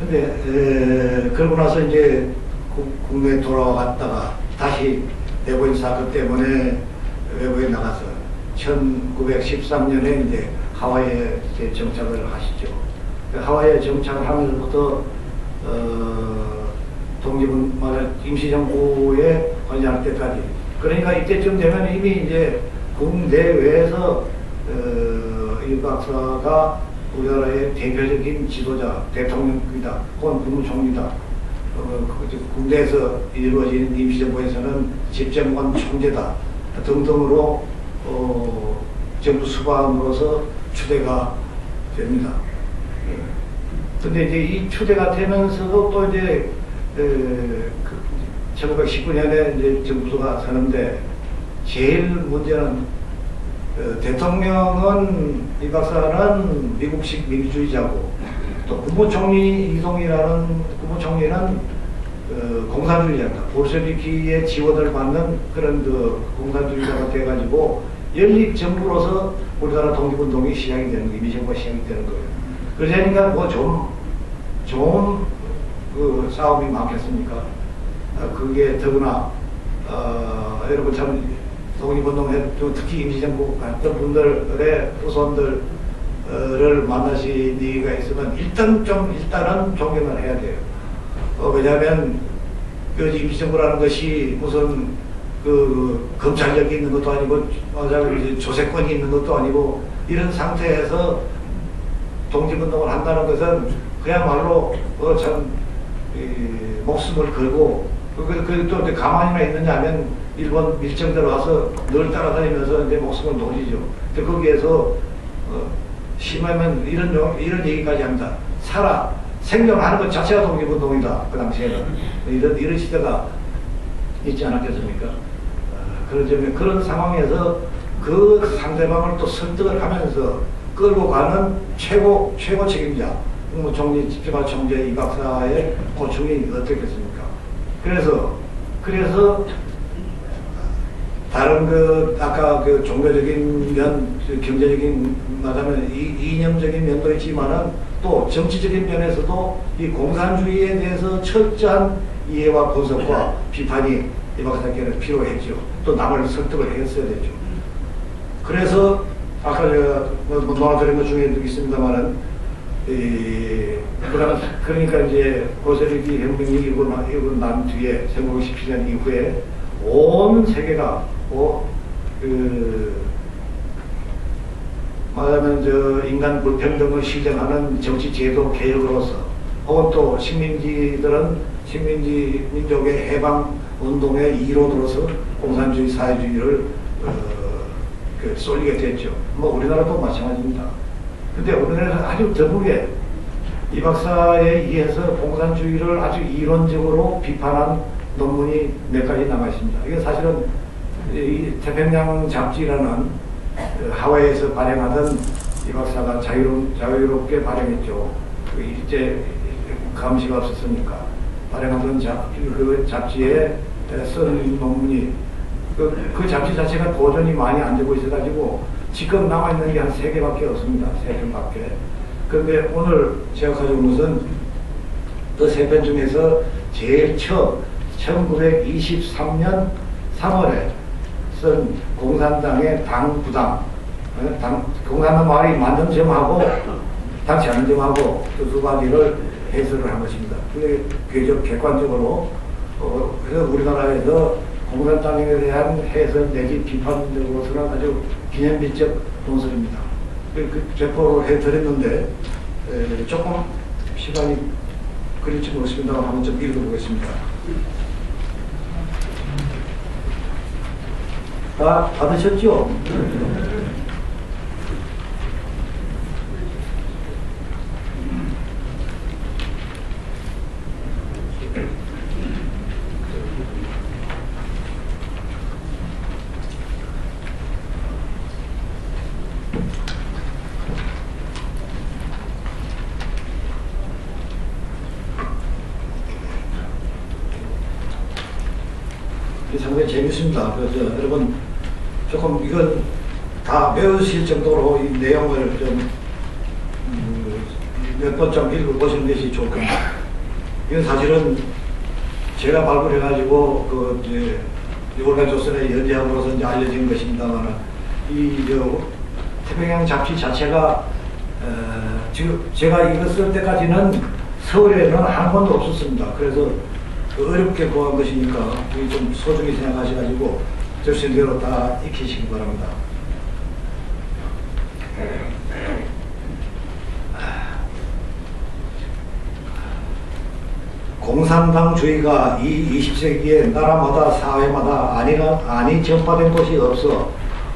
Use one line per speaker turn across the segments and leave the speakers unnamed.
근데 그러고 나서 이제 국내에 돌아왔다가 다시 내부인 사건 때문에 외부에 나가서 1913년에 이제 하와이에 이제 정착을 하시죠. 하와이에 정착을 하면서부터 임시정부에 관여할 때까지. 그러니까 이때쯤 되면 이미 이제 국내외에서 이 박사가 우리나라의 대표적인 지도자, 대통령이다, 혹은 국무총리다. 국내에서 이루어진 임시정부에서는 집정관 총재다 등등으로 정부 수반으로서 추대가 됩니다. 근데 이제 이 추대가 되면서도 또 이제 1919년에 이제 정부가 서는데 제일 문제는 대통령은 이 박사는 미국식 민주주의자고 또 국무총리 이동이라는 국무총리는 공산주의자다. 볼셰비키의 지원을 받는 그런 공산주의자가 돼가지고 연립 정부로서 우리나라 독립운동이 시작이 되는 거예요. 임시정부가 시작이 되는 거예요. 그러니까 뭐 좋은 그 싸움이 많겠습니까? 그게 더구나 여러분 참 독립운동에 특히 임시정부 같은 분들의 후손들을 만나신 얘기가 있으면 일단은 존경을 해야 돼요. 왜냐하면 그 임시정부라는 것이 무슨 그 검찰력이 있는 것도 아니고 조세권이 있는 것도 아니고 이런 상태에서 독립운동을 한다는 것은 그야말로 참 목숨을 걸고 또 가만히나 있느냐 하면 일본 밀정대로 와서 늘 따라다니면서 이제 목숨을 놓으시죠. 근데 거기에서 심하면 이런 얘기까지 합니다. 생존하는 것 자체가 독립운동이다. 그 당시에는 이런 시대가 있지 않았겠습니까? 그런 상황에서 그 상대방을 또 설득을 하면서 끌고 가는 최고 책임자 국무총리 집정관 총재 이 박사의 고충이 어떻겠습니까? 그래서 다른 아까 종교적인 면, 경제적인 말하면 이념적인 면도 있지만은 또 정치적인 면에서도 이 공산주의에 대해서 철저한 이해와 분석과 비판이 이 박사께는 필요했죠. 또 남을 설득을 했어야 되죠. 그래서 아까 제가 논하드린 것 중에 있습니다만은 그러니까 이제 볼셰비키 혁명이 일어나고 난 뒤에 1917년 이후에 온 세계가 말하면 인간 불평등을 실현하는 정치 제도 개혁으로서 혹은 또 민족의 해방 운동의 이론으로서 공산주의 사회주의를 쏠리게 됐죠. 뭐 우리나라도 마찬가지입니다. 근데 우리나라는 아주 드물게 이 박사에 의해서 공산주의를 아주 이론적으로 비판한 논문이 몇 가지 남아 있습니다. 이게 사실은 이 태평양 잡지라는 하와이에서 발행하던 이 박사가 자유롭게 발행했죠. 일제 감시가 없었으니까 발행하던 그 잡지에 쓴 논문이 그 잡지 자체가 보존이 많이 안 되고 있어가지고 지금 남아있는 게 한 3개밖에 없습니다. 3편밖에. 그런데 오늘 제가 가져온 것은 그 3편 중에서 제일 처음 1923년 3월에 쓴 공산당의 당부당, 공산당 말이 맞는 점하고 당치 않은 점하고 그 두 가지를 해설을 한 것입니다. 그게 비교적 객관적으로 그래서 우리나라에서 공산당에 대한 해설 내지 비판적으로서는 아주 기념비적 논설입니다. 그 제포로 해드렸는데 조금 시간이 그릴지 모르겠습니다만 한번 좀 읽어보겠습니다. 다 받으셨죠? 상당히 재밌습니다. 그래서 여러분 조금 이건 다 배우실 정도로 이 내용을 좀 몇 번 좀 읽어보시는 것이 좋을 겁니다. 이건 사실은 제가 발굴해가지고 그 월간조선의 연재함으로서 이제 알려진 것입니다만, 태평양 잡지 자체가 지금 제가 이거 쓸 때까지는 서울에는 한 번도 없었습니다. 그래서 어렵게 구한 것이니까 좀 소중히 생각하셔가지고 저신 대로 다 익히시기 바랍니다. 공산당주의가 이 20세기에 나라마다 사회마다 아니 전파된 곳이 없어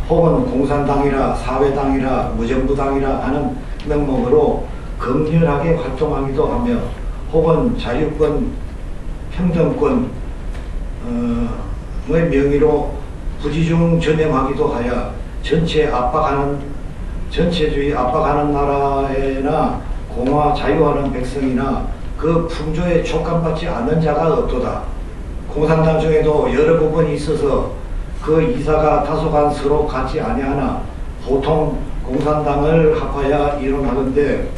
혹은 공산당이라 사회당이라 무정부당이라 하는 명목으로 극렬하게 활동하기도 하며 혹은 자유권, 평등권의 명의로 부지중 전염하기도 하여 전체주의 압박하는 나라에나 공화 자유하는 백성이나 그 풍조에 촉감받지 않는 자가 없도다. 공산당 중에도 여러 부분이 있어서 그 이사가 다소간 서로 같지 아니하나 보통 공산당을 합하여 이론하는데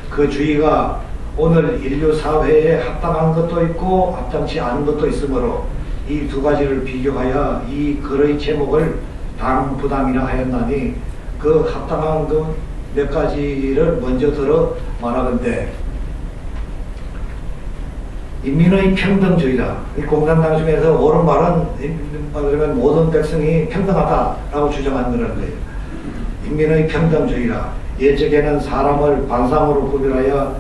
그 주의가 오늘 인류 사회에 합당한 것도 있고 합당치 않은 것도 있으므로 이 두 가지를 비교하여 이 글의 제목을 당부당이라 하였나니 그 합당한 그 몇 가지를 먼저 들어 말하건대 인민의 평등주의다. 이 공산당 중에서 옳은 말은 모든 백성이 평등하다라고 주장하는 거예요. 인민의 평등주의라. 예적에는 사람을 반상으로 구별하여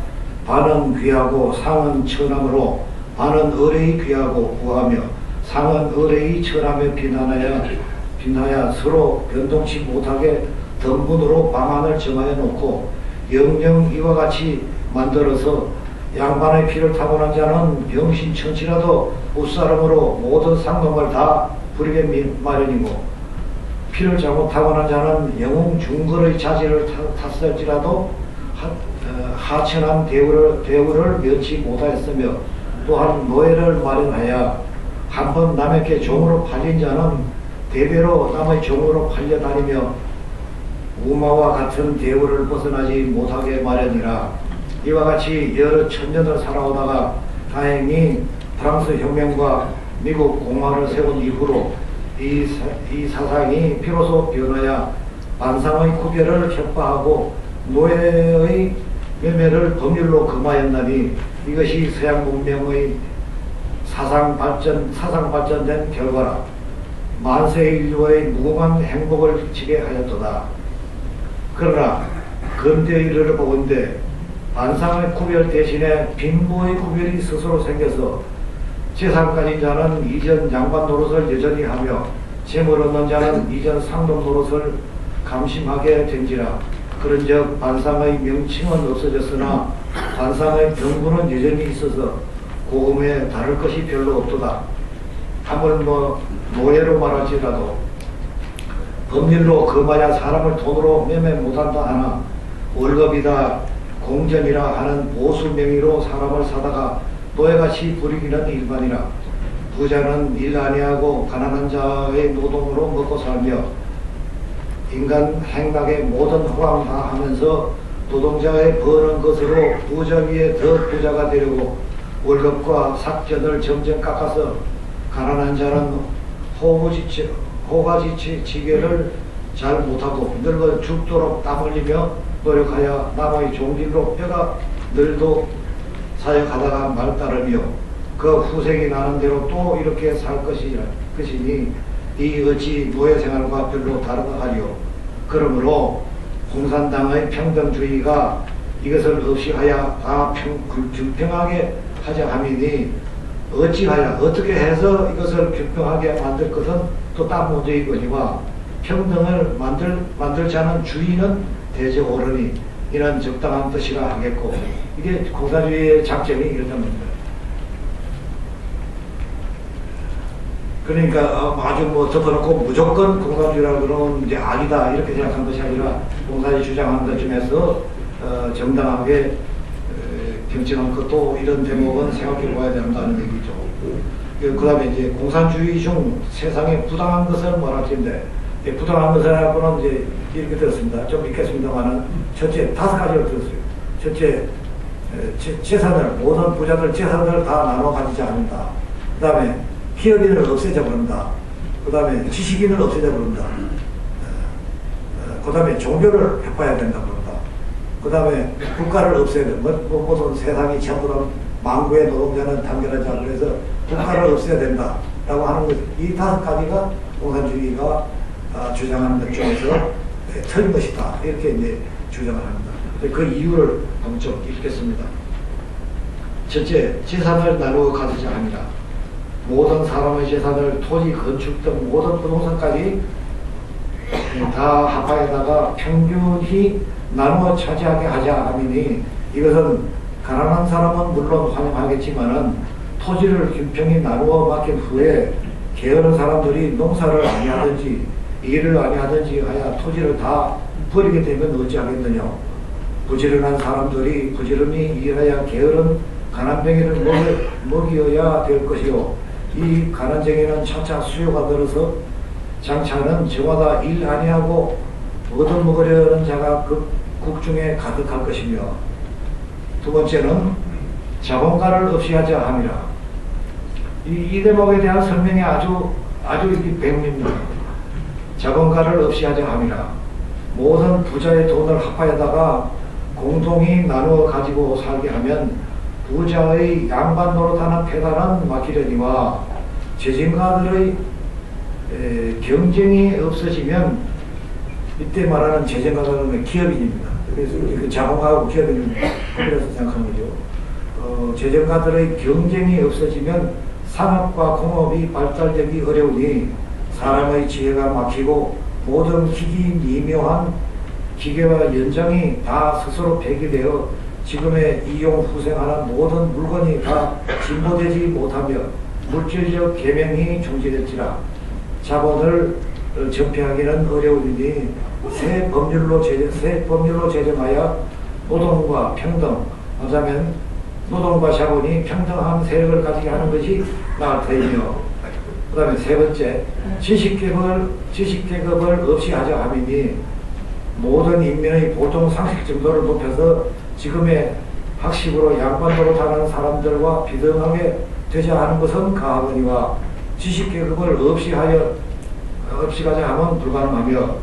반은 귀하고 상은 천함으로 반은 의뢰이 귀하고 구하며 상은 의뢰이 천함에 빛나야 서로 변동치 못하게 등분으로 방안을 정하여 놓고 영영 이와 같이 만들어서 양반의 피를 타고난 자는 병신천치라도 웃사람으로 모든 상동을 다 부리게 마련이고 피를 잘못 타고난 자는 영웅 중거의 자질을 탔을지라도 하천한 대우를 면치 못하였으며 또한 노예를 마련하여 한번 남에게 종으로 팔린 자는 대대로 남의 종으로 팔려다니며 우마와 같은 대우를 벗어나지 못하게 마련이라. 이와 같이 여러 천년을 살아오다가 다행히 프랑스 혁명과 미국 공화를 세운 이후로 이 사상이 비로소 변하여 반상의 구별을 혁파하고 노예의 매매를 법률로 금하였나니 이것이 서양 문명의 사상 발전된 결과라. 만세 인류의 무궁한 행복을 지게 하였도다. 그러나 근대의 일을 보건대 반상의 구별 대신에 빈부의 구별이 스스로 생겨서 재산 가진 자는 이전 양반 노릇을 여전히 하며 재물 없는 자는 이전 상동 노릇을 감심하게 된지라. 그런즉 반상의 명칭은 없어졌으나 반상의 병구는 여전히 있어서 고음에 다를 것이 별로 없도다. 한번 노예로 말할지라도 법률로 금하여 사람을 돈으로 매매 못한다 하나 월급이다 공전이라 하는 보수 명의로 사람을 사다가 노예같이 부리기는 일반이라. 부자는 일 아니하고 가난한 자의 노동으로 먹고 살며 인간 행락의 모든 호강 다 하면서 노동자의 버는 것으로 부자 위에 더 부자가 되려고 월급과 삭전을 점점 깎아서 가난한 자는 호가지치기를 잘 못하고 늙어 죽도록 땀 흘리며 노력하여 남의 종길로 뼈가 늘도 사역하다가 말따르며 그 후생이 나는 대로 또 이렇게 살 것이니 이 어찌 노예 생활과 별로 다르다 하리요. 그러므로 공산당의 평등주의가 이것을 없이 하여 다 균평하게 하자 함이니 어찌하여 어떻게 해서 이것을 균평하게 만들 것은 또 딴 문제이거니와 평등을 만들자는 주의는 대제 옳으니 이는 적당한 뜻이라 하겠고. 이게 공산주의의 장점이 이렇다는 겁니다. 그러니까 아주 덮어놓고 무조건 공산주의라 그러면 이제 악이다 이렇게 생각한 것이 아니라 공산주의 주장하는 것쯤에서 정당하게 경청한 것도 이런 대목은 생각해 봐야 된다는 얘기죠. 그 다음에 이제 공산주의 중 세상에 부당한 것을 말할 텐데, 부당한 것이라고는 이제 이렇게 들었습니다. 좀 읽겠습니다만은, 첫째, 5가지를 들었어요. 첫째, 재산을, 모든 부자들 재산을 다 나눠 가지지 않는다. 그 다음에 기업인을 없애져 버린다. 그 다음에 지식인을 없애져 버린다. 그 다음에 종교를 해봐야 된다 그런다. 그 다음에 국가를 없애야 된다. 모든 세상이 전부 다 망구의 노동자는 단결하자. 그래서 국가를 없애야 된다. 라고 하는 것. 이 5가지가 공산주의가 주장하는 것 중에서 틀린 것이다. 이렇게 이제 주장을 합니다. 그 이유를 한번 좀 읽겠습니다. 첫째, 재산을 나누어 가지지 아니라 모든 사람의 재산을 토지, 건축 등 모든 부동산까지 다 합하에다가 평균히 나누어 차지하게 하자 하미니 이것은 가난한 사람은 물론 환영하겠지만은 토지를 균평히 나누어 맡긴 후에 게으른 사람들이 농사를 아니하든지 일을 아니하든지 하여 토지를 다 버리게 되면 어찌하겠느냐. 부지런한 사람들이 부지런히 일하여 게으른 가난뱅이를 먹여야 될 것이요. 이 가난쟁이는 차차 수요가 들어서 장차는 저마다 일 아니하고 얻어먹으려는 자가 그 국중에 가득할 것이며, 두 번째는 자본가를 없이 하자 함이라. 이 대목에 대한 설명이 아주 백미입니다. 자본가를 없이 하자 함이라. 모든 부자의 돈을 합하에다가 공동히 나누어 가지고 살게 하면 부자의 양반 노릇하는 폐단은 막히려니와 재정가들의 경쟁이 없어지면, 이때 말하는 재정가들은 기업인입니다. 그래서 그 자본가하고 기업인은 구별해서 생각하는 거죠. 재정가들의 경쟁이 없어지면 산업과 공업이 발달되기 어려우니 사람의 지혜가 막히고 모든 기기미묘한 기계와 연장이 다 스스로 폐기되어 지금의 이용후생하는 모든 물건이 다 진보되지 못하며 물질적 계명이 중지될지라. 자본을 전폐하기는 어려우니 새 법률로 제정하여 노동과 평등, 하자면 노동과 자본이 평등한 세력을 가지게 하는 것이 나을 터이며, 그 다음에 세 번째, 지식계급을 없이 하자 하미니 모든 인민의 보통 상식 정도를 높여서 지금의 학식으로 양반으로 타는 사람들과 비등하게 되자 하는 것은 가하거니와 지식계급을 없이 가자 하면 불가능하며,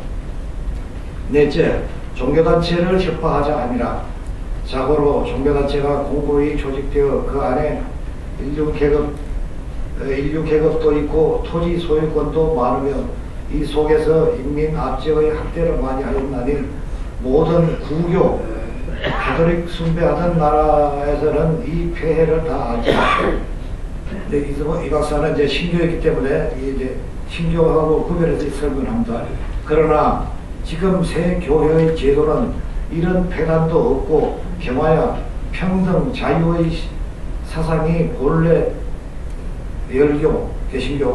넷째, 종교단체를 협파하자 아니라 자고로 종교단체가 공고히 조직되어 그 안에 인류계급도 있고 토지 소유권도 많으며 이 속에서 인민 압제의 학대를 많이 하였나니 모든 구교, 가톨릭 숭배하던 나라에서는 이 폐해를 다 알죠. 이 박사는 이제 신교였기 때문에 이제 신교하고 구별해서 설명합니다. 그러나 지금 새 교회의 제도는 이런 폐단도 없고 겸하여 평등, 자유의 사상이 본래 열교, 개신교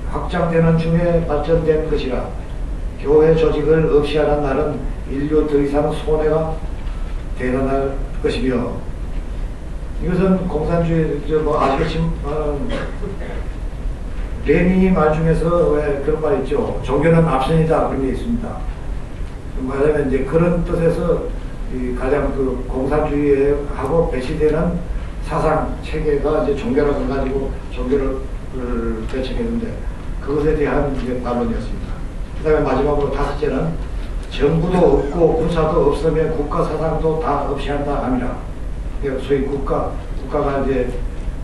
확장되는 중에 발전된 것이라. 교회 조직을 없이 하는 날은 인류 더 이상 손해가 대단할 것이며, 이것은 공산주의 아시겠지만 레닌이 말 중에서 왜 그런 말 있죠. 종교는 앞선이다 그런 게 있습니다. 말하자면 이제 그런 뜻에서 가장 그 공산주의하고 배치되는 사상 체계가 이제 종교라고 가지고 종교를 배척했는데 그것에 대한 이제 반론이었습니다. 그 다음에 마지막으로 다섯째는 정부도 없고 군사도 없으면 국가 사상도 다 없이 한다 합니다. 소위 국가가 이제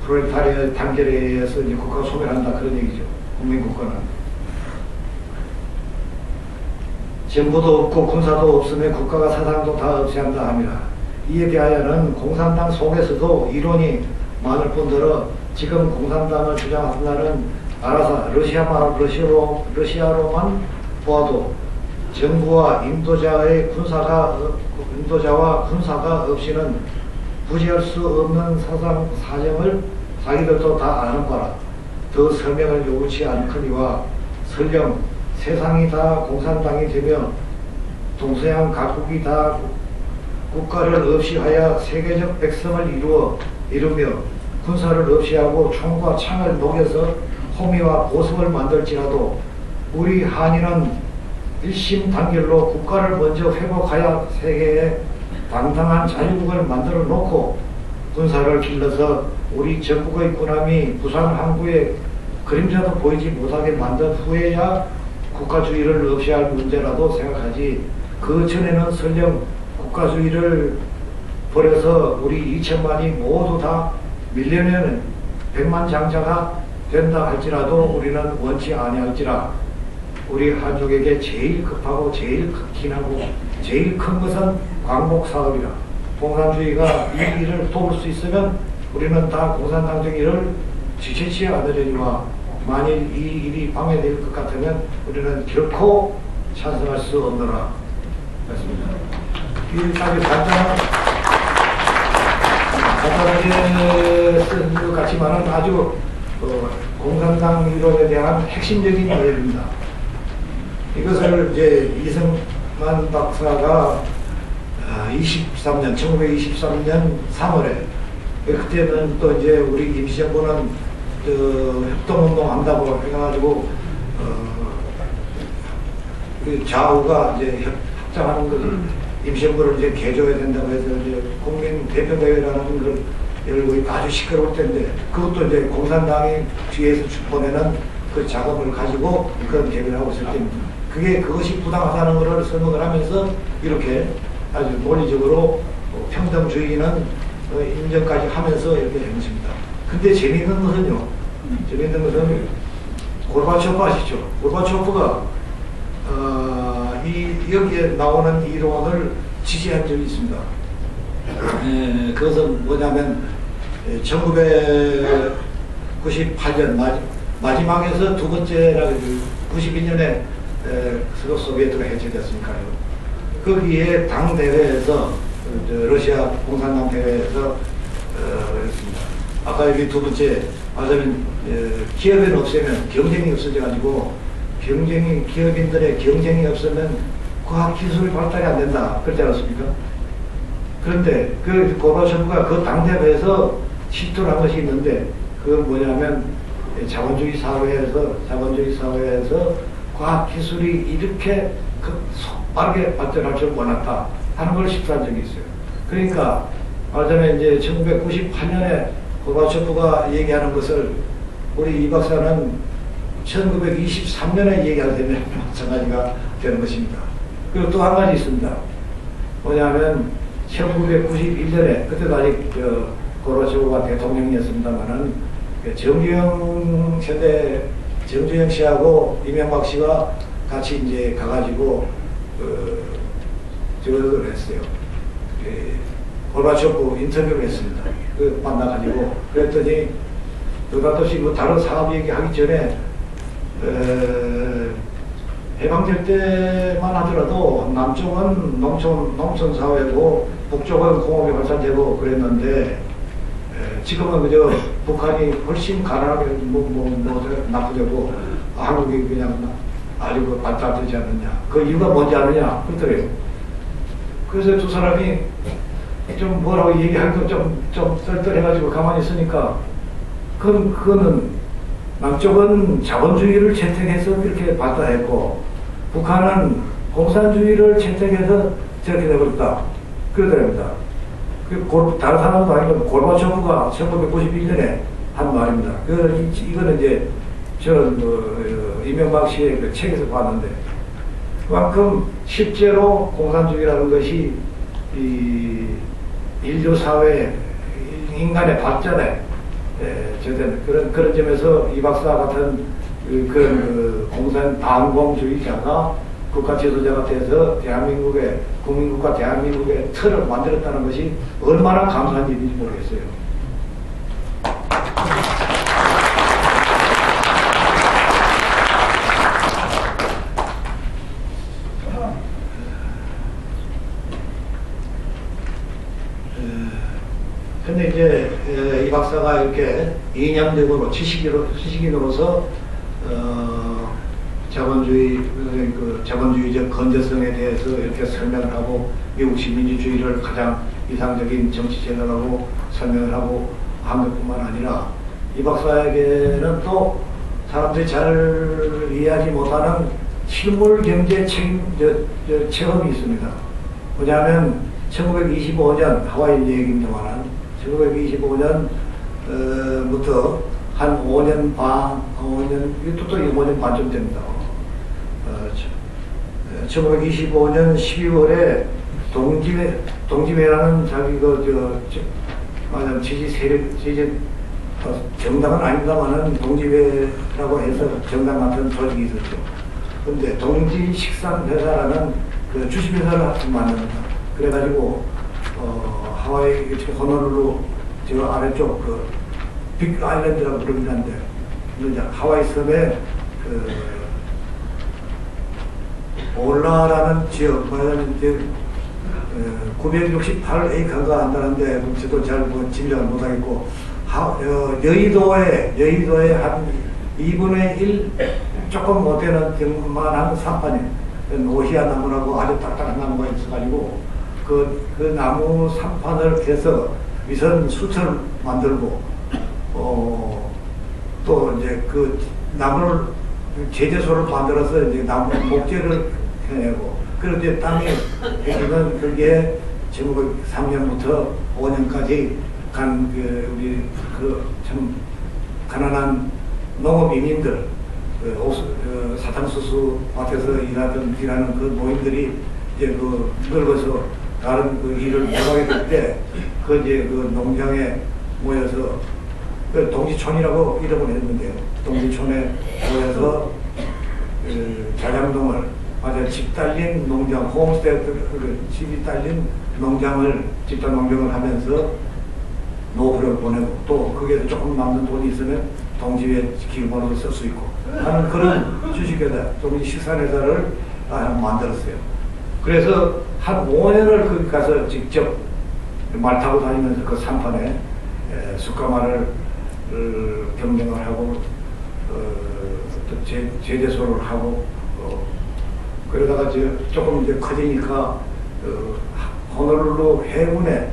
프롤레타리아 단결에 의해서 이제 국가가 소멸한다 그런 얘기죠. 국민국가는. 정부도 없고 군사도 없으면 국가가 사상도 다 없이 한다 합니다. 이에 대하여는 공산당 속에서도 이론이 많을 뿐더러 지금 공산당을 주장하는 알아서 러시아로만 보아도 정부와 인도자와 군사가 없이는 부지할 수 없는 사정을 자기들도 다 아는 바라 더 설명을 요구치 않거니와 설령 세상이 다 공산당이 되며 동서양 각국이 다 국가를 없이 하여 세계적 백성을 이루며 군사를 없이 하고 총과 창을 녹여서 호미와 보석을 만들지라도 우리 한인은 일심 단결로 국가를 먼저 회복하여 세계에 당당한 자유국을 만들어 놓고 군사를 길러서 우리 전국의 군함이 부산 항구에 그림자도 보이지 못하게 만든 후에야 국가주의를 없이 할 문제라도 생각하지, 그 전에는 설령 국가주의를 버려서 우리 2천만이 모두 다 밀려내는 백만장자가 된다 할지라도 우리는 원치 아니할지라. 우리 한족에게 제일 급하고 제일 긴하고 제일 큰 것은 광복사업이라. 공산주의가 이 일을 도울 수 있으면 우리는 다 공산당적 일을 지체치 않으려니와, 만일 이 일이 방해될 것 같으면 우리는 결코 찬성할 수 없노라. 그렇습니다. 여기까지 간단하게 쓴 것 같지만은 아주 공산당 이론에 대한 핵심적인 이야기입니다. 이것을 이제 이승만 박사가 1923년 3월에, 그때는 또 이제 우리 임시정부는 협동운동 한다고 해가지고 그 좌우가 이제 협상하는 것을 임시정부를 이제 개조해야 된다고 해서 이제 국민대표대회라는 걸 열고 아주 시끄러울 텐데, 그것도 이제 공산당이 뒤에서 보내는 그 작업을 가지고 그런 대회를 하고 있을 때입니다. 그것이 부당하다는 것을 설명을 하면서 이렇게 아주 논리적으로 평등주의는 인정까지 하면서 이렇게 된 것입니다. 근데 재미있는 것은 고르바초프 아시죠? 고르바초프가 여기에 나오는 이론을 지지한 적이 있습니다. 그것은 뭐냐면 1998년 마지막에서 두 번째라 91년에 소비에트가 해체됐으니까요. 거기에 당 대회에서 러시아 공산당 대회에서 그랬습니다. 아까 여기 두 번째 말하자면 기업이 없으면 경쟁이 없어져가지고 기업인들의 경쟁이 없으면 과학기술 발달이 안 된다 그렇지 않았습니까? 그런데 그 고르바초프가 그 당대회에서 시도를 한 것이 있는데, 그건 뭐냐면 자본주의 사회에서 과학기술이 이렇게 빠르게 발전할 줄 몰랐다 하는 걸 시도한 적이 있어요. 그러니까 말하자면 이제 1998년에 고르바초프가 얘기하는 것을 우리 이 박사는 1923년에 얘기할 때는 마찬가지가 되는 것입니다. 그리고 또 한 가지 있습니다. 뭐냐면 1991년에, 그때도 아직 고르바초프가 대통령이었습니다만은 정주영 씨하고 이명박 씨가 같이 이제 가가지고 저걸 했어요. 고르바초프 인터뷰를 했습니다. 만나가지고 그랬더니 느닷없이 뭐 다른 사업 얘기하기 전에 해방될 때만 하더라도 남쪽은 농촌 사회고 북쪽은 공업이 발전되고 그랬는데, 지금은 그저 북한이 훨씬 가난하게 나쁘되고 한국이 그냥 아주 발달되지 않느냐. 그 이유가 뭔지 아느냐 그러더래요. 그래서 두 사람이 좀 뭐라고 얘기하기도 좀 썰떨해가지고 가만히 있으니까, 그거는 남쪽은 자본주의를 채택해서 그렇게 발달했고 북한은 공산주의를 채택해서 저렇게 되버렸다 그러더랍니다. 다른 사람도 아니고 고르바초프가 1991년에 한 말입니다. 이거는 이제 이명박 씨의 그 책에서 봤는데, 그만큼 실제로 공산주의라는 것이 이 인류 사회, 인간의 발전에 그런 점에서 이 박사 같은 그런 공산 반공주의자가 국가 지도자가 돼서 대한민국의 국민국가 대한민국의 틀을 만들었다는 것이 얼마나 감사한 일인지 모르겠어요. 근데 이제 이 박사가 이렇게 이념적으로 지식인으로서 자본주의적 건재성에 대해서 이렇게 설명을 하고 미국식 민주주의를 가장 이상적인 정치 제도라고 설명을 하고 한 것뿐만 아니라, 이 박사에게는 또 사람들이 잘 이해하지 못하는 실물 경제 체험이 있습니다. 뭐냐면 1925년 하와이 얘기입니다만 1925년부터 한 5년 반, 5년, 또 5년 반쯤 됩니다. 1925년 12월에 동지회라는 자기 맞아, 지지 세력, 정당은 아닙니다만은 동지회라고 해서 정당 같은 조직이 있었죠. 근데 동지식산회사라는 그 주식회사를 만듭니다. 그래가지고, 하와이, 호놀룰루, 저 아래쪽 그 빅 아일랜드라고 부르긴 한데, 이제 하와이 섬에 올라라는 지역, 말하자면 이제 968에이커가 한다는데, 저도 잘 짐작을 못하겠고, 여의도에 한 2분의 1 조금 못되는 경만한 산판이 오히야 나무라고 아주 딱딱한 나무가 있어가지고, 그 나무 산판을 해서 위선 수철을 만들고, 또 이제 그 나무를 제재소를 만들어서 이제 나무 목재를 해내고, 그런데 땅에 해주는 그게 1903년부터 5년까지 간 우리 참 가난한 농업 이민들, 사탕수수 밭에서 일하는 그 노인들이 이제 늙어서 다른 일을 못하게 될 때, 이제 농장에 모여서 동지촌이라고 이름을 했는데요. 동지촌에 모여서 자장동을, 맞아, 집 딸린 농장, 홈스테이드, 집이 딸린 농장을, 집단 농장을 하면서 노후를 보내고, 또 거기에서 조금 남는 돈이 있으면 동지회 기금으로 쓸 수 있고 하는 그런 주식회사, 동지식산회사를 만들었어요. 그래서 한 5년을 거기 가서 직접 말 타고 다니면서 그 산판에 숯가마를 경영을 하고, 또 제재소를 하고, 그러다가 조금 이제 커지니까 호놀룰루 해군에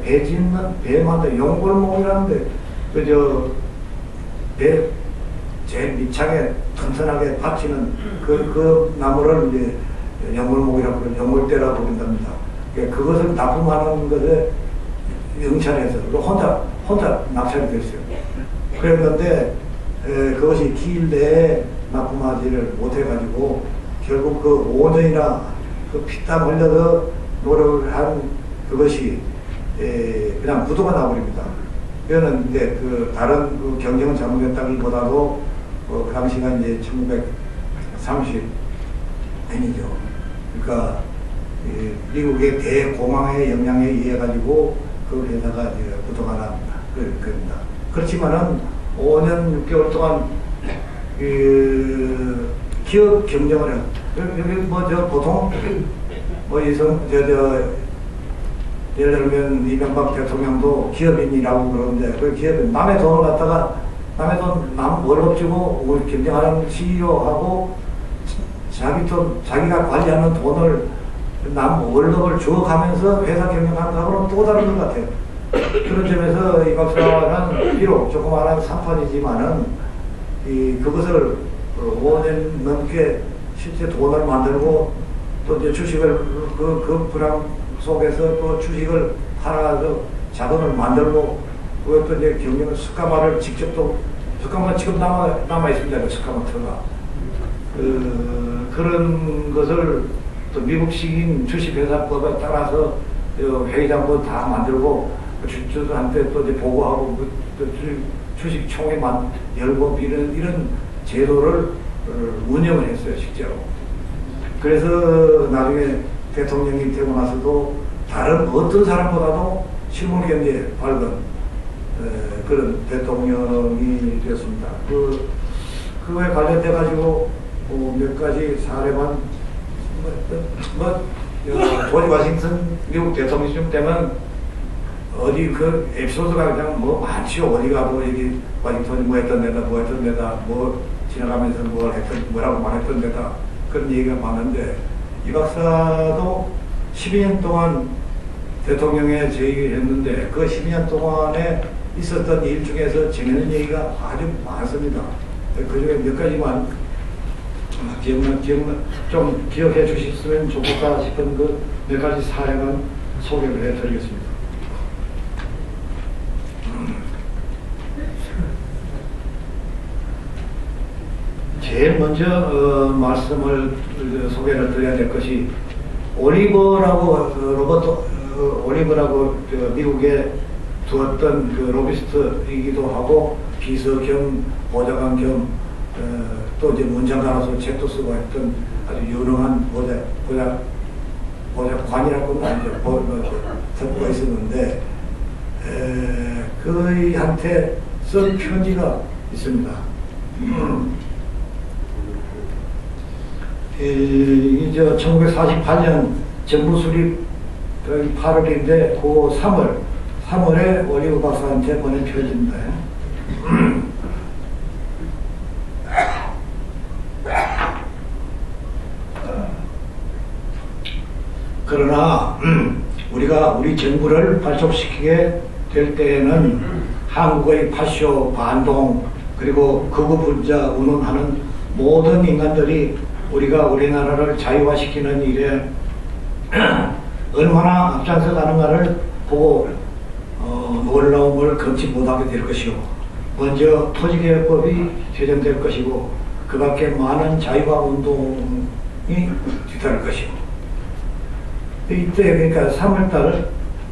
배 짓는, 배 만든 용골목이라는데, 배 제일 밑창에 튼튼하게 받치는 그 나무를 이제 용골목이라고 그러고, 용골대라고 부른답니다. 그것을 납품하는 것에 영찰해서 혼자 낙찰이 됐어요. 그랬는데 그것이 기일 내에 납품하지를 못해가지고 결국 그 5년이나 그 피땀 흘려서 노력을 한 그것이 그냥 부도가 나버립니다. 그거는 이제 다른 경쟁은 잘못했다기보다도 그 당시가 이제 1930년이죠. 그러니까 미국의 대공황의 영향에 의해 가지고 그 회사가 이제 부도가 납니다. 그럽니다. 그렇지만은 5년 6개월 동안 기업 경쟁을 해요. 여기 보통 예를 들면 이명박 대통령도 기업인이라고 그러는데, 그 기업인 남의 돈을 갖다가 남의 돈 남 월급 주고 경쟁하는 CEO하고 자기 돈, 자기가 관리하는 돈을 남 월급을 주어가면서 회사 경영하는 거하고는 또 다른 것 같아요. 그런 점에서 이 박사는 비록 조그마한 상판이지만은 그것을 5년 넘게 실제 돈을 만들고, 또 이제 주식을 그 불황 속에서 또 주식을 팔아서 자금을 만들고, 그것도 이제 경영을 숯가마를 직접 숯가마 지금 남아 있습니다. 그 숯가마 터가. 그런 것을 또 미국식인 주식회사법에 따라서 회의장도 다 만들고, 주주들한테 또 이제 보고하고, 주식총회 열고 이런 제도를 운영을 했어요, 실제로. 그래서 나중에 대통령이 되고 나서도 다른 어떤 사람보다도 실물경제에 밝은 그런 대통령이 되었습니다. 그거에 관련돼가지고 몇 가지 사례만, 조지 워싱턴 미국 대통령 때면 어디 그 에피소드가 그냥 많지요. 어디 가도 여기 워싱턴이 뭐 했던 데다, 뭐 지나가면서 뭐라고 말했던 데다, 그런 얘기가 많은데, 이 박사도 12년 동안 대통령에 제의를 했는데, 그 12년 동안에 있었던 일 중에서 재밌는 얘기가 아주 많습니다. 그 중에 몇 가지만 좀 기억해 주셨으면 좋겠다 싶은 몇 가지 사례만 소개를 해드리겠습니다. 제일 먼저 말씀을 소개를 드려야 될 것이 올리버라고 올리버라고 미국에 두었던 그 로비스트이기도 하고 비서 겸 보좌관 겸 또 이제 문장가로서 책도 쓰고 했던 아주 유능한 보좌관이라고는 아니죠. 정부가 있었는데 그한테 쓴 편지가 있습니다. 이제 1948년 정부 수립 8월인데 그 3월에 올리브 박사한테 보낸 편지입니다. 그러나 우리 정부를 발족시키게 될 때에는 한국의 파쇼, 반동, 그리고 극우분자 운운하는 모든 인간들이 우리가 우리나라를 자유화시키는 일에 얼마나 앞장서 가는가를 보고 놀라움을 금치 못하게 될 것이고, 먼저 토지개혁법이 제정될 것이고, 그 밖에 많은 자유화 운동이 뒤따를 것이고, 이때 그러니까 3월달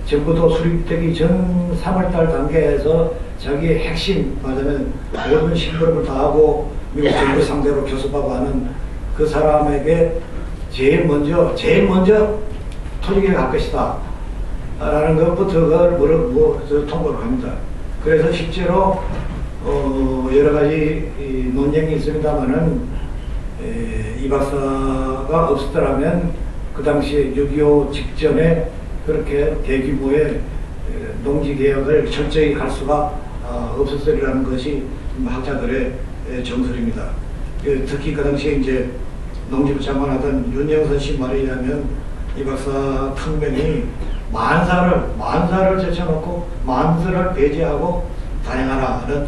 정부도 수립되기 전 3월달 단계에서 자기의 핵심, 말하자면 모든 심부름을 다하고 미국 정부 상대로 교섭하고 하는 그 사람에게 제일 먼저 토지개혁 할 것이다 라는 것부터 그걸 통보를 합니다. 그래서 실제로 여러 가지 논쟁이 있습니다만은 이 박사가 없었더라면 그 당시에 6.25 직전에 그렇게 대규모의 농지개혁을 철저히 할 수가 없었으리라는 것이 학자들의 정설입니다. 특히 그 당시에 이제 농지부 장관하던 윤영선 씨 말에 의하면 이 박사 특명이 만사를 제쳐놓고 만사를 배제하고 단행하라는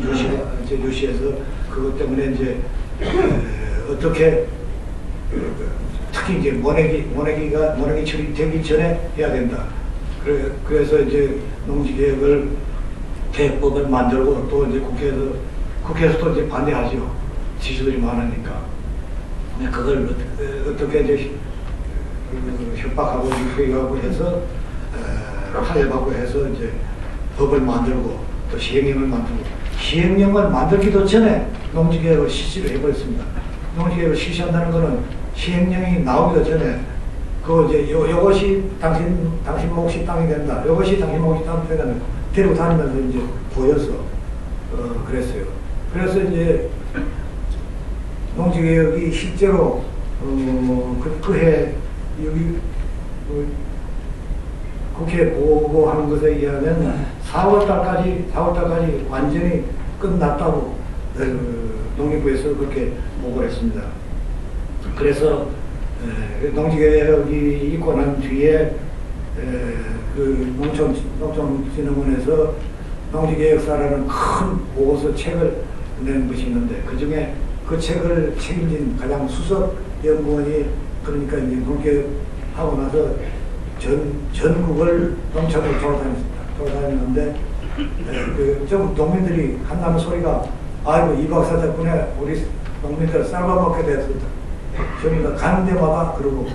유시에서 그것 때문에 이제 어떻게 특히 이제 모내기 처리되기 전에 해야 된다. 그래서 이제 농지개혁을 개혁법을 만들고 또 이제 국회에서도 이제 반대하죠. 지지들이 많으니까. 그걸 어떻게 이제 협박하고 유혹하고 해서 타협하고 해서 이제 법을 만들고 또 시행령을 만들고, 시행령을 만들기도 전에 농지개혁을 실시를 해버렸습니다. 농지개혁을 실시한다는 것은 시행령이 나오기도 전에 이제 요것이 당신 몫이 땅이 된다. 요것이 당신 몫이 땅이 된다. 데리고 다니면서 이제 보여서 그랬어요. 그래서 이제 농지개혁이 실제로 그해 여기 국회 보고하는 것에 의하면 4월달까지 완전히 끝났다고 농림부에서 그렇게 보고를 했습니다. 그래서 농지개혁이 있고 난 뒤에 그 농촌진흥원에서 농지개혁사라는 큰 보고서 책을 낸 것이 있는데, 그 중에 그 책을 책임진 가장 수석 연구원이, 그러니까 이제 농개혁하고 나서 전국을 농촌을 돌아다녔는데 좀 농민들이 한다는 소리가, 아이고 이 박사 덕분에 우리 농민들 쌀밥먹게 됐습니다. 전부 다 가는 데마다 그러고,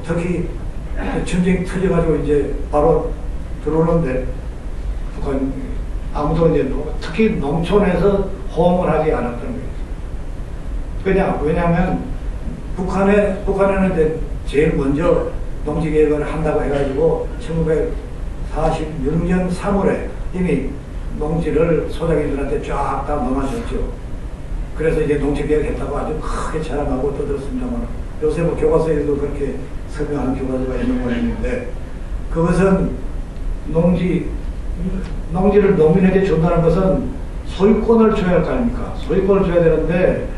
특히 전쟁이 터져가지고 이제 바로 들어오는데 북한 아무도 이제 특히 농촌에서 호응을 하지 않았던 거예요. 왜냐하면 북한에는 이제 제일 먼저 농지개혁을 한다고 해가지고 1946년 3월에 이미 농지를 소작인들한테 쫙 다 넘어졌죠. 그래서 이제 농지개혁 했다고 아주 크게 자랑하고 떠들었습니다만, 요새 뭐 교과서에도 그렇게 설명하는 교과서가 있는 모양인데, 그것은 농지를 농민에게 준다는 것은 소유권을 줘야 할 거 아닙니까? 소유권을 줘야 되는데,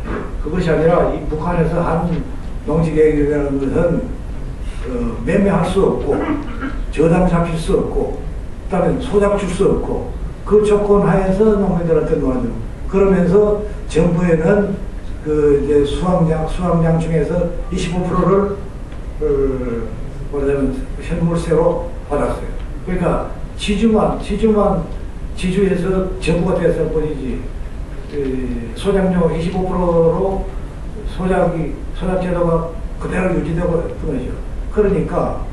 그것이 아니라 이 북한에서 한 농지개혁이라는 것은 매매할 수 없고, 저당 잡힐 수 없고, 그 다음에 소작 줄 수 없고, 그 조건 하에서 농민들한테 놓아주고, 그러면서 정부에는 그 이제 수확량 중에서 25%를 말하자면 현물세로 받았어요. 그러니까 지주에서 정부가 됐을 뿐이지 소작료 25%로 소작제도가 그대로 유지되고 있던 거죠. 그러니까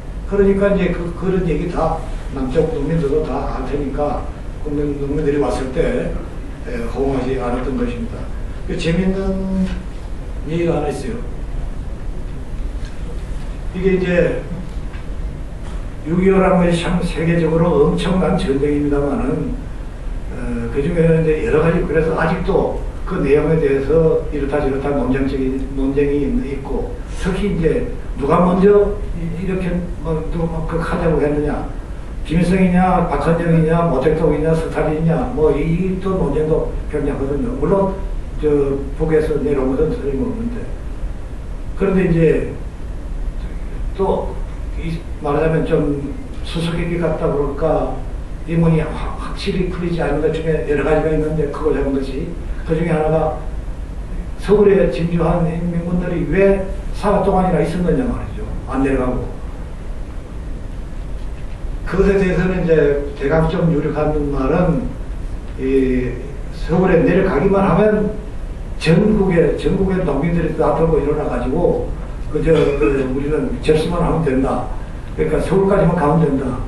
이제 그런 얘기 다 남쪽 농민들도 다 알 테니까 농민들이 왔을 때 호응하지 않았던 것입니다. 재미있는 얘기가 하나 있어요. 이게 이제 6.25라는 것이 참 세계적으로 엄청난 전쟁입니다만은 그 중에는 이제 여러 가지, 그래서 아직도 그 내용에 대해서 이렇다 저렇다 논쟁이 있고, 특히 이제 누가 먼저 이렇게 그 하자고 했느냐, 김일성이냐 박헌영이냐 모택동이냐 스탈린이냐 뭐 이 또 논쟁도 굉장하거든요. 물론 저 북에서 내려온 것은 틀림없는데, 그런데 이제 또 말하자면 좀 수수께끼 같다 그럴까, 이 문이 확실히 풀리지 않은 것 중에 여러 가지가 있는데 그걸 해본 것이, 그 중에 하나가 서울에 진주한 인민군들이 왜 4년 동안이나 있었느냐 말이죠. 안 내려가고. 그것에 대해서는 이제 대강점 유력한 말은, 이 서울에 내려가기만 하면 전국의 농민들이 나타나고 일어나가지고 우리는 접수만 하면 된다. 그러니까 서울까지만 가면 된다.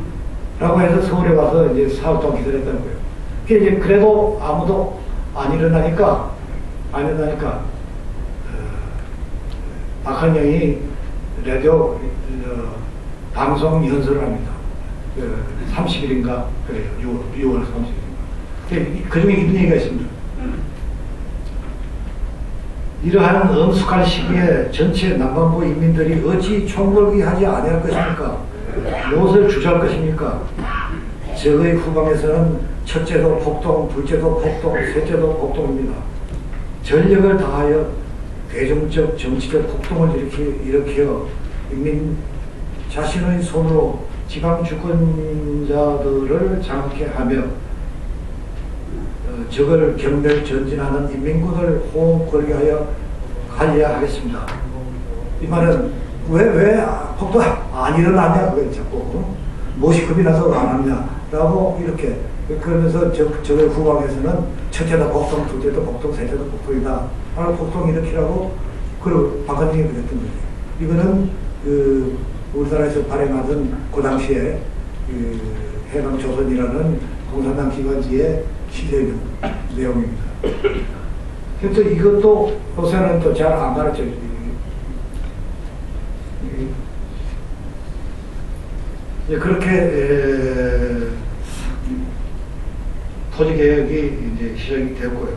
라고 해서 서울에 와서 이제 사흘 동안 기다렸다는 거예요. 이제 그래도 아무도 안 일어나니까, 박헌영이 라디오 방송 연설을 합니다. 30일인가 그래요. 6월 30일인가. 그 중에 이런 얘기가 있습니다. 이러한 엄숙한 시기에 전체 남반부 인민들이 어찌 총궐기 하지 아니할 것입니까? 무엇을 주저할 것입니까? 적의 후방에서는 첫째도 폭동, 둘째도 폭동, 셋째도 폭동입니다. 전력을 다하여 대중적 정치적 폭동을 일으켜 인민 자신의 손으로 지방 주권자들을 장악해 하며 적을 경멸 전진하는 인민군을 호응 권리하여 가려야 하겠습니다. 이 말은 왜 폭동 안 일어나냐, 그게 자꾸 무엇이 겁이 나서 안 하냐라고 이렇게 그러면서 적의 후방에서는 첫째도 폭동, 둘째도 폭동, 셋째도 폭동이다. 하나 폭동 일으키라고 그리고 박헌영이 그랬던 거예요. 이거는 우리나라에서 발행하던 그 당시에 해방조선이라는 공산당 기관지의 실내 내용입니다. 그래서 이것도 요새는 또 잘 안 가르쳐요. 그렇게 토지개혁이 이제 시작이 되었고요.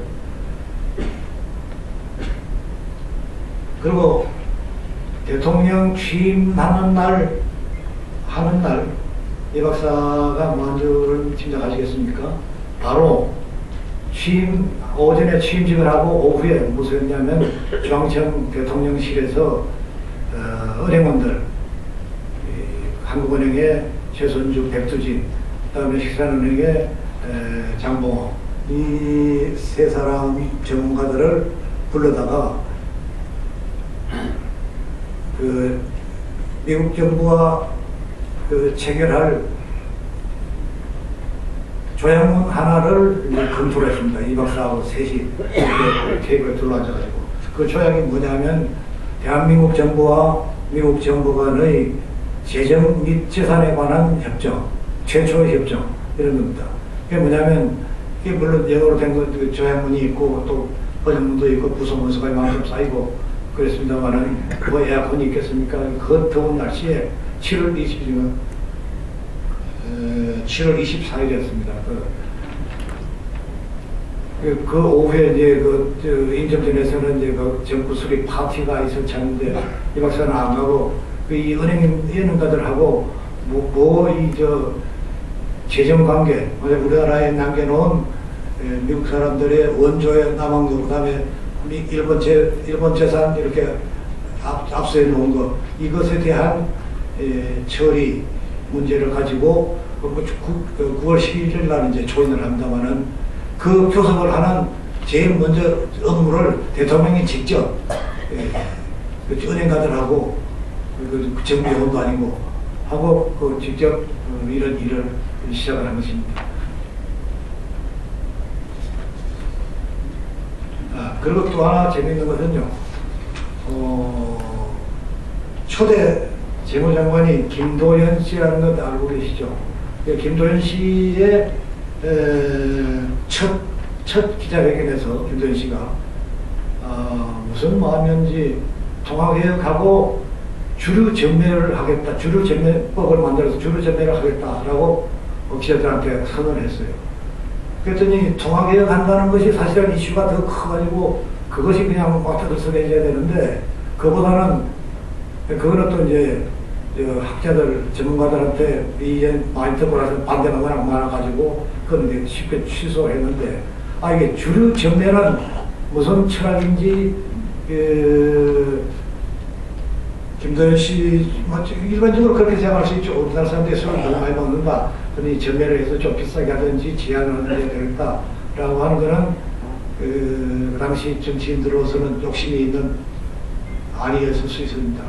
그리고 대통령 취임하는 날, 이 박사가 뭐 한 줄을 짐작하시겠습니까? 바로 오전에 취임식을 하고 오후에 무슨 했냐면 중앙청 대통령실에서 은행원들, 한국은행의 최선주, 백두진, 그다음에 식산은행의 장봉호, 이 세 사람 전문가들을 불러다가 미국 정부와 체결할 조약문 하나를 검토를 했습니다. 이 박사하고 셋이 테이블에 둘러앉아가지고. 그 조약이 뭐냐면 대한민국 정부와 미국 정부 간의 재정 및 재산에 관한 협정, 최초의 협정, 이런 겁니다. 그게 뭐냐면, 이게 물론 영어로 된 거, 조약문이 있고, 또 번역문도 있고, 부속문서가 이만큼 쌓이고, 그랬습니다만은, 뭐 에어컨이 있겠습니까? 그 더운 날씨에 7월 24일이었습니다. 그 오후에 이제 인접전에서는 이제 정부 수립 파티가 있을 차인데, 이 박사는 안 가고, 이 은행가들하고 재정 관계, 우리나라에 남겨놓은 미국 사람들의 원조의 남항도, 그 다음에 일본 재산 이렇게 압수해 놓은 거, 이것에 대한 처리 문제를 가지고 9월 11일 날 이제 조인을 합니다만은, 그 교섭을 하는 제일 먼저 업무를 대통령이 직접 은행가들하고, 정부 요원도 아니고 하고 직접 이런 일을 시작을 한 것입니다. 그리고 또 하나 재미있는 것은요, 초대 재무장관이 김도연 씨라는 것 알고 계시죠? 김도연 씨의 첫 기자회견에서 김도연 씨가 무슨 마음인지 통합개혁하고 주류전매를 하겠다, 주류전매법을 만들어서 주류전매를 하겠다라고 기자들한테 선언을 했어요. 그랬더니 통합개혁 한다는 것이 사실은 이슈가 더 커가지고 그것이 그냥 막 들썩해져야 되는데, 그거는 또 이제 학자들, 전문가들한테 이제 많이 듣고 나서 반대가 워낙 많아가지고 그건 이제 쉽게 취소했는데, 이게 주류전매는 무슨 철학인지 김도연 씨 일반적으로 그렇게 생각할 수 있죠. 우리나라 사람들이 술을 너무 많이 먹는다, 그러니 전매를 해서 좀 비싸게 하든지 제한을 해야 되겠다라고 하는 거는 그 당시 정치인들로서는 욕심이 있는 아니었을 수 있습니다.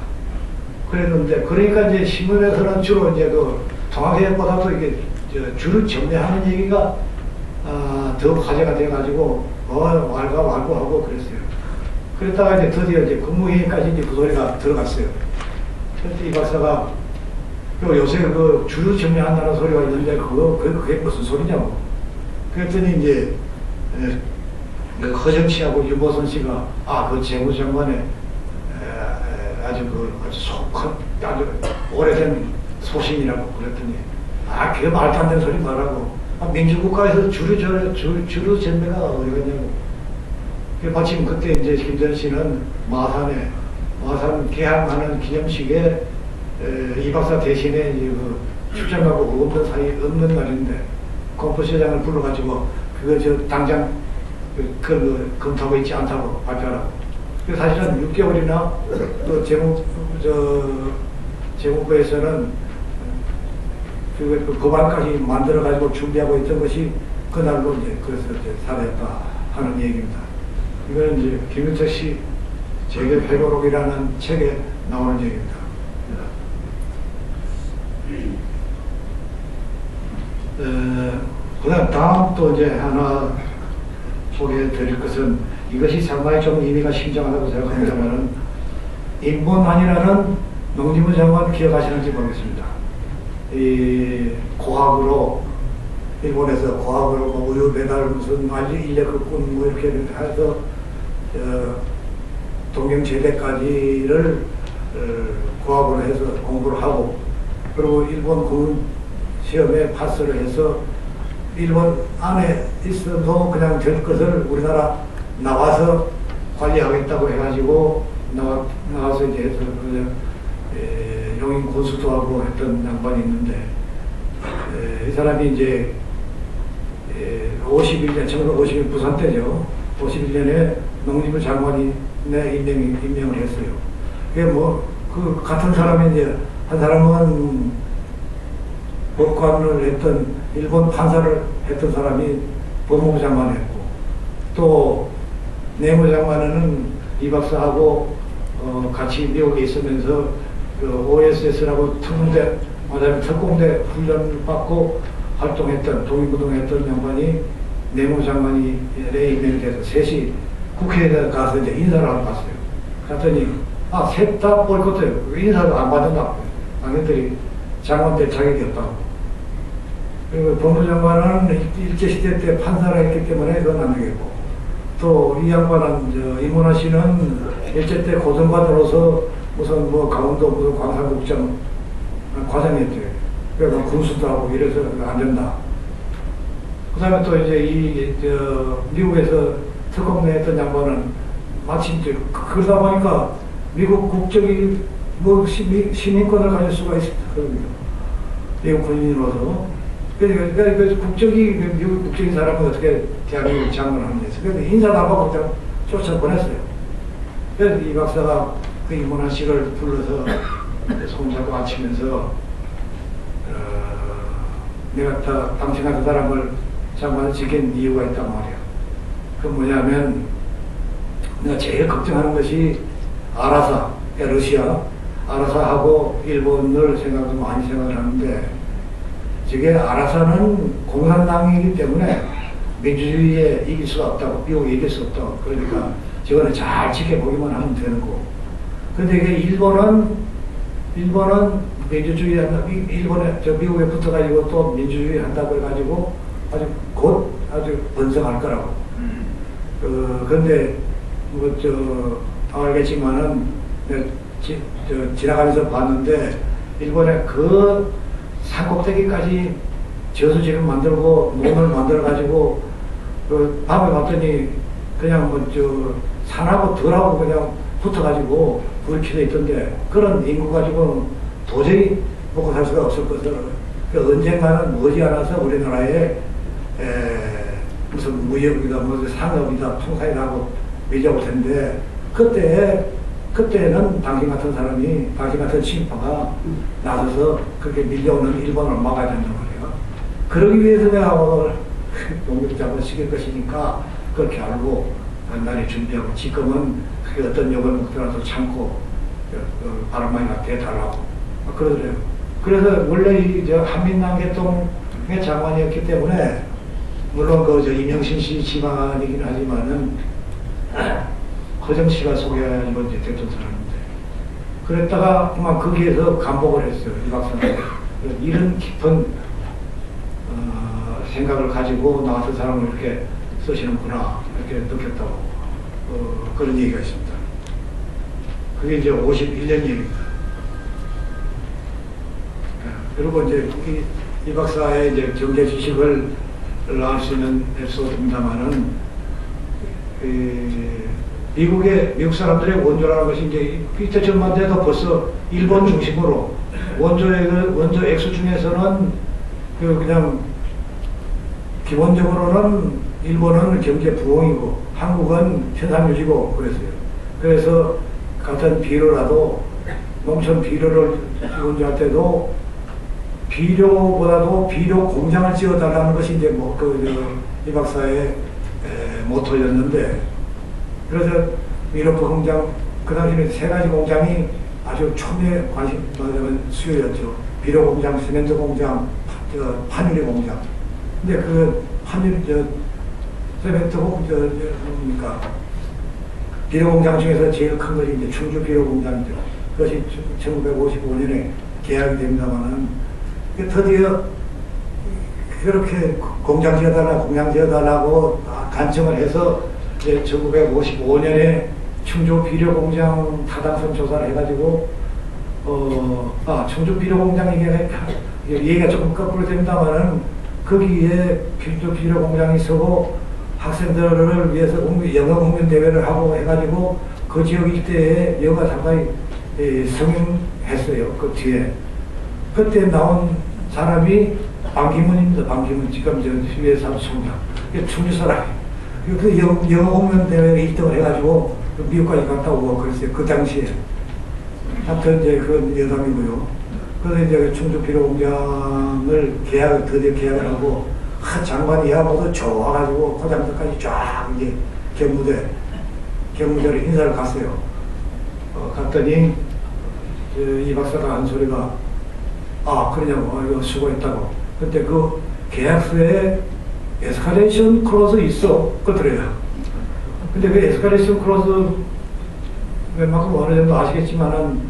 그랬는데, 그러니까 이제 신문에서는 주로 이제 통합개혁보다도 이게 주를 전매하는 얘기가 더 화제가 돼가지고 왈가왈부하고 그랬어요. 그랬다가 이제 드디어 이제 국무회의까지 이제 그 소리가 들어갔어요. 그래서 이 박사가 요새 주를 전매한다는 소리가 있는데 그게 무슨 소리냐고. 그랬더니 이제 허정 씨하고 유보선 씨가 그 재무장관의 아주 아주 오래된 소신이라고 그랬더니 그게 말도 안 되는 소리 말하고 민주국가에서 주류 전매가 어디가 있냐고. 마침 그때 이제 김도연 씨는 마산 개항하는 기념식에 이 박사 대신에 이제 출장가고 없는 날인데 공포시장을 불러가지고 그거 당장 검토하고 있지 않다고 발표하라고. 사실은 6개월이나 또 재무부에서는 그 법안까지 만들어가지고 준비하고 있던 것이 그날로 이제 그래서 사라졌다 하는 얘기입니다. 이거는 이제 김윤택 씨 재개회고록이라는 책에 나오는 얘기입니다. 그다음 다음 또 이제 하나 소개해 드릴 것은, 이것이 상당히 좀 의미가 심장하다고 생각합니다만은, 임본환이라는 농림부 장관 기억하시는지 모르겠습니다. 이 고학으로 일본에서 고학으로 우유 배달 무슨 인력급군 이렇게 해서 동경제대까지를 고학으로 해서 공부를 하고, 그리고 일본 군 시험에 파스를 해서 일본 안에 있어도 그냥 될 것을 우리나라 나와서 관리하겠다고 해가지고 나와서 이제 해서 용인 군수도 하고 했던 양반이 있는데, 이 사람이 이제 51년, 1951년 부산 때죠. 51년에 농림부 장관이 임명을 했어요. 그게 그 같은 사람이 이제 한 사람은 법관을 했던 일본 판사를 했던 사람이 법무부 장관을 했고, 또 내무장관은 이 박사하고 같이 미국에 있으면서 OSS라고 특공대 훈련을 받고 활동했던, 독립운동했던 양반이 내무장관이 임명이 돼서 셋이 국회에 가서 이제 인사를 하러 갔어요. 갔더니 셋 다 보이콧해요. 인사도 안 받는다고. 당연히 장관 될 자격이 없다고. 그리고 법무장관은 일제시대 때 판사를 했기 때문에 그건 안 되겠고, 또 이 양반은 임원환 씨는 일제 때 고등관으로서 무슨 강원도 무슨 광산국장 과장이었대요. 그래서 군수도 하고 이래서 안 된다. 그 다음에 또 이제 미국에서 특공대 했던 양반은 마침 그러다 보니까 미국 국적이 시민권을 가질 수가 있거든요. 미국 군인으로서. 그러니까 국적이 미국 국적인 사람은 어떻게 대한민국 장관을 하는 데서. 그래서 인사도 안 받고 그냥 쫓아보냈어요. 그래서 이 박사가 그 임원환 씨를 불러서 손잡고 앉히면서 내가 당신 같은 사람을 장관을 지킨 이유가 있단 말이야. 그 뭐냐면 내가 제일 걱정하는 것이 아라사, 러시아 알아서 하고 일본을 생각도 많이 생각을 하는데 저게 알아서는 공산당이기 때문에 민주주의에 이길 수가 없다고, 미국에 이길 수 없다고. 그러니까 저거는 잘 지켜보기만 하면 되는 거고. 근데 이게 일본은 민주주의 한다, 일본에, 미국에 붙어가지고 또 민주주의 한다고 해가지고 아주 곧 아주 번성할 거라고. 근데, 알겠지만은, 지나가면서 봤는데, 일본에 그 산꼭대기까지 저수지를 만들고, 논을 만들어가지고, 밤에 봤더니, 그냥 산하고 덜하고 그냥 붙어가지고, 불이 켜져 있던데, 그런 인구 가지고는 도저히 먹고 살 수가 없을 것을. 언젠가는 머지않아서 우리나라에, 무슨 무역이다, 무슨 상업이다, 통상이다 하고 매겨올 텐데, 그때는 당신 같은 사람이, 당신 같은 친파가 나서서 그렇게 밀려오는 일본을 막아야 된단 말이에요. 그러기 위해서 내가 오늘 농민을 잡아 시킬 것이니까 그렇게 알고 단단히 준비하고, 지금은 그게 어떤 욕을 먹더라도 참고, 바람만이나 대달라고. 그러더래요. 그래서 원래 한민남개통의 장관이었기 때문에, 물론 이명신 씨 지방이긴 하지만은, 허정 씨가 소개해가지고 이제 됐던 사람인데, 그랬다가 그만 거기에서 감복을 했어요, 이 박사는. 이런 깊은, 생각을 가지고 나왔던 사람을 이렇게 쓰시는구나, 이렇게 느꼈다고, 그런 얘기가 있습니다. 그게 이제 51년 얘기입니다. 그리고 이제 이 박사의 이제 경제 지식을 알 수 있는 에피소드입니다만은, 미국 사람들의 원조라는 것이 이제 이때 전만 돼도 벌써 일본 중심으로 원조 액수 중에서는 그냥 기본적으로는 일본은 경제 부흥이고 한국은 현상유지고 그랬어요. 그래서 같은 비료라도 농촌 비료를 원조할 때도 비료보다도 비료 공장을 지어달라는 것이 이제 이 박사의 모토였는데, 그래서 유로프 공장, 그 당시에 3가지 공장이 아주 초미의 수요였죠. 비료 공장, 시멘트 공장, 판유리 공장. 근데 그 시멘트 뭡니까? 비료 공장 중에서 제일 큰 것이 이제 충주 비료 공장이죠. 그것이 1955년에 계약이 됩니다만은, 드디어 그렇게 공장 지어달라고 간청을 해서 이제 1955년에 충주 비료 공장 타당성 조사를 해가지고, 충주 비료 공장 얘기가 조금 거꾸로 됩니다만은, 거기에 충주 비료 공장이 서고 학생들을 위해서 영어 공연 대회를 하고 해가지고 그 지역 일대에 영어가 상당히 성행했어요. 그 뒤에. 그때 나온 사람이 방기문입니다. 방기문. 지금 위에서 총장. 충주 사람이. 그 영어 공연 대회에 1등을 해가지고 미국까지 갔다 오고 그랬어요. 그 당시에. 하여튼 이제 그런 여담이고요. 그래서 이제 충주 비료 공장을 드디어 계약을 하고, 장관이 야 모두 좋아가지고 고장들까지 쫙 이제 경무대로 인사를 갔어요. 갔더니 이 박사가 한 소리가, 그러냐고, 이거 수고했다고. 근데 그 계약서에 에스컬레이션 클로즈 있어. 그러더래요. 근데 그 에스컬레이션 클로즈 웬만큼 어느 정도 아시겠지만은,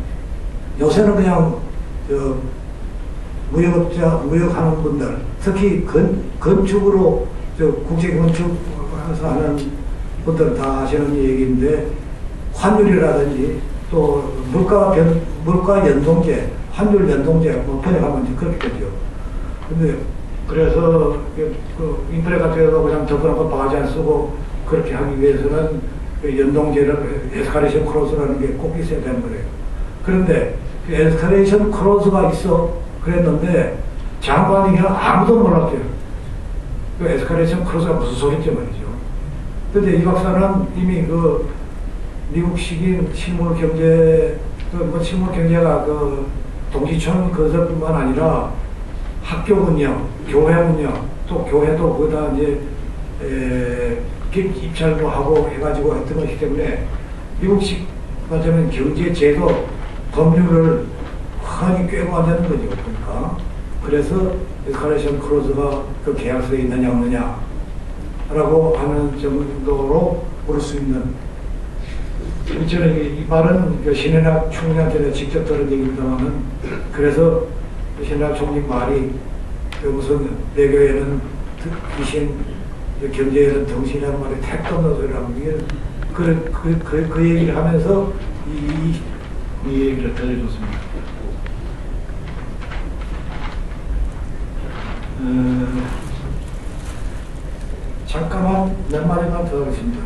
요새는 그냥 무역하는 분들, 특히 건축으로, 국제건축에서 하는 분들 다 아시는 얘기인데, 환율이라든지 또 물가 연동제, 환율 연동제, 번역하면 이제 그렇게 되죠. 근데 그래서 인터넷 같은 데서 그냥 덕분에 바가지 안 쓰고 그렇게 하기 위해서는 연동제를, 에스컬레이션 크로스라는 게 꼭 있어야 되는 거예요. 그런데 그 에스컬레이션 크로스가 있어 그랬는데 장관이 아무도 몰랐대요. 그 에스컬레이션 크로스가 무슨 소리인지 말이죠. 근데 이 박사는 이미 미국식인 실물 경제, 실물 경제가 동지촌 건설뿐만 아니라 학교 운영, 교회 운영, 또 교회도 거기다 이제 입찰도 하고 해가지고 했던 것이기 때문에 미국식 말하자면 경제 제도 법률을 흔히 꿰고 안 되는 거죠. 그러니까. 그래서 에스컬레이션 클로즈가 그 계약서에 있느냐 없느냐 라고 하는 정도로 볼 수 있는, 저는 이 말은 신현학 총리한테 직접 들은 얘기입니다만은, 그래서 신현학 총리 말이 무슨 외교에는 귀신, 경제에는 덩신이라는 말이 택도 없는 소리라고, 그 얘기를 하면서 이 얘기를 들려줬습니다. 잠깐만 몇 마디만 더 하겠습니다.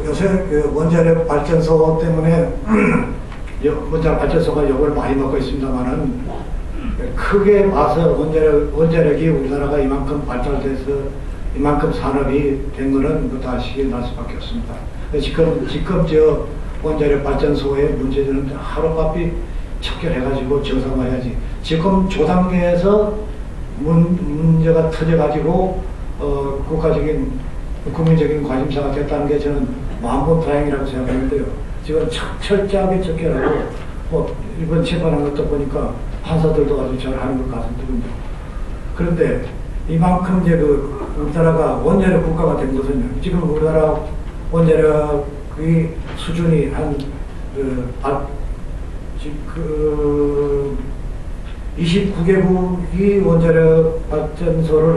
요새 원자력 발전소 때문에 원자력 발전소가 욕을 많이 먹고 있습니다만은, 크게 봐서 원자력이 우리나라가 이만큼 발달돼서 이만큼 산업이 된 거는 다 시기에 날 수밖에 없습니다. 지금 저 원자력 발전소의 문제들은 하루바삐 척결해가지고 정상화해야지. 지금 조단계에서 문제가 터져가지고 국가적인 국민적인 관심사가 됐다는 게 저는 만분 다행이라고 생각하는데요. 지금 철저하게 척결하고, 이번 재판한 것도 보니까 판사들도 아주 잘하는 것 같은데요. 그런데 이만큼 이제 우리나라가 원자력 국가가 된 것은요, 지금 우리나라 원자력의 수준이 한 29개국이 원자력 발전소를